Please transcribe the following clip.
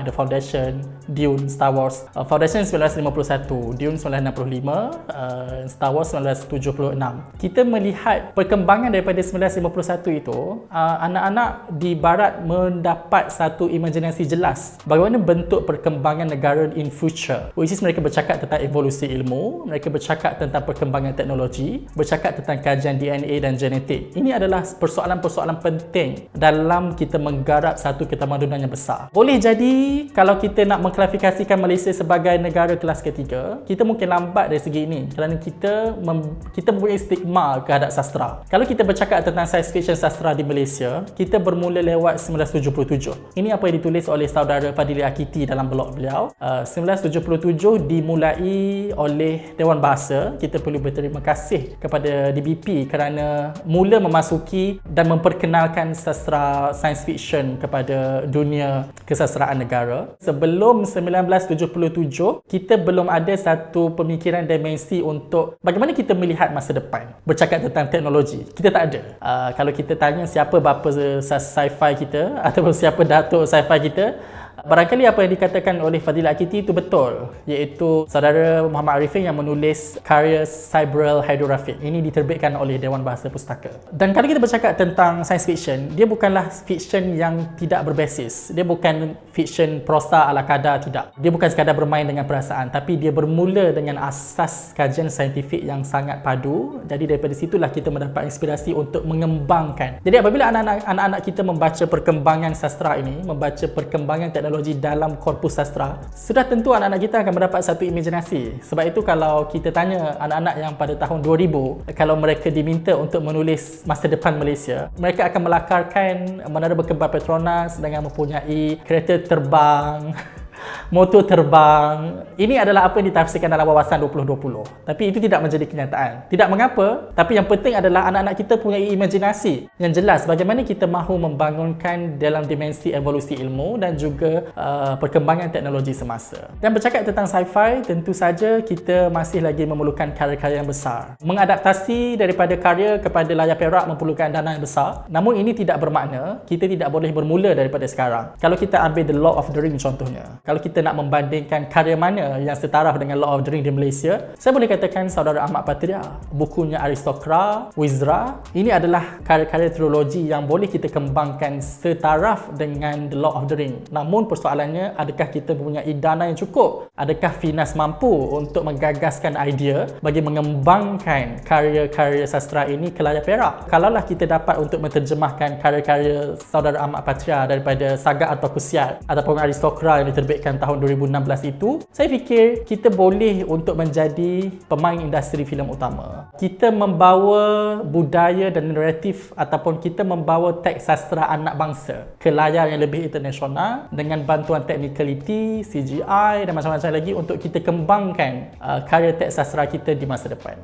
The Foundation, Dune, Star Wars. Foundation 1951, Dune 1965, Star Wars 1976. Kita melihat perkembangan daripada 1951 itu, anak-anak di barat mendapat satu imajinasi jelas bagaimana bentuk perkembangan negara in future. Which is mereka bercakap tentang evolusi ilmu, mereka bercakap tentang perkembangan teknologi, bercakap tentang kajian DNA dan genetik. Ini adalah persoalan-persoalan penting dalam kita menggarap satu ketamadunan yang besar. Boleh jadi kalau kita nak mengklasifikasikan Malaysia sebagai negara kelas ketiga, kita mungkin lambat dari segi ini kerana kita mempunyai stigma kehadap sastra. Kalau kita bercakap tentang science fiction sastra di Malaysia, kita bermula lewat 1977. Ini apa yang ditulis oleh saudara Fadhili Akiti dalam blog beliau. 1977 dimulai oleh Dewan Bahasa. Kita perlu berterima kasih kepada DBP kerana mula memasuki dan memperkenalkan sastra science fiction kepada dunia kesastraan negara. Sebelum 1977, kita belum ada satu pemikiran dimensi untuk bagaimana kita melihat masa depan. Bercakap tentang teknologi, kita tak ada. Kalau kita tanya siapa bapa sci-fi kita ataupun siapa datuk sci-fi kita, barangkali apa yang dikatakan oleh Fadhili Akiti itu betul, iaitu saudara Muhammad Arifin yang menulis karya Cybral Hydrographic. Ini diterbitkan oleh Dewan Bahasa Pustaka. Dan kalau kita bercakap tentang science fiction, dia bukanlah fiction yang tidak berbasis. Dia bukan fiction prosa ala kadar, tidak. Dia bukan sekadar bermain dengan perasaan, tapi dia bermula dengan asas kajian saintifik yang sangat padu. Jadi daripada situlah kita mendapat inspirasi untuk mengembangkan. Jadi apabila anak-anak kita membaca perkembangan sastra ini, membaca perkembangan teknologi dalam korpus sastra, sudah tentu anak-anak kita akan mendapat satu imajinasi. Sebab itu kalau kita tanya anak-anak yang pada tahun 2000, kalau mereka diminta untuk menulis masa depan Malaysia, mereka akan melakarkan Menara Berkembar Petronas dengan mempunyai kereta terbang, motor terbang. Ini adalah apa yang ditafsirkan dalam wawasan 2020. Tapi itu tidak menjadi kenyataan. Tidak mengapa, tapi yang penting adalah anak-anak kita punya imajinasi yang jelas bagaimana kita mahu membangunkan dalam dimensi evolusi ilmu dan juga perkembangan teknologi semasa. Dan bercakap tentang sci-fi, tentu saja kita masih lagi memerlukan karya-karya yang besar. Mengadaptasi daripada karya kepada layar perak memerlukan dana yang besar. Namun ini tidak bermakna kita tidak boleh bermula daripada sekarang. Kalau kita ambil The Lord of the Ring contohnya, kalau kita nak membandingkan karya mana yang setaraf dengan Lord of the Ring di Malaysia, saya boleh katakan saudara Ahmad Patria, bukunya Aristocrat, Wizra. Ini adalah karya-karya trilogi yang boleh kita kembangkan setaraf dengan The Lord of the Ring. Namun persoalannya, adakah kita mempunyai dana yang cukup? Adakah Finas mampu untuk menggagaskan idea bagi mengembangkan karya-karya sastra ini ke layar perak? Kalaulah kita dapat untuk menterjemahkan karya-karya saudara Ahmad Patria daripada Saga atau Kusiat ataupun Aristocrat yang diterbitkan tahun 2016 itu, saya fikir kita boleh untuk menjadi pemain industri filem utama. Kita membawa budaya dan naratif ataupun kita membawa teks sastra anak bangsa ke layar yang lebih internasional dengan bantuan technicality, CGI dan macam-macam lagi untuk kita kembangkan karya teks sastra kita di masa depan.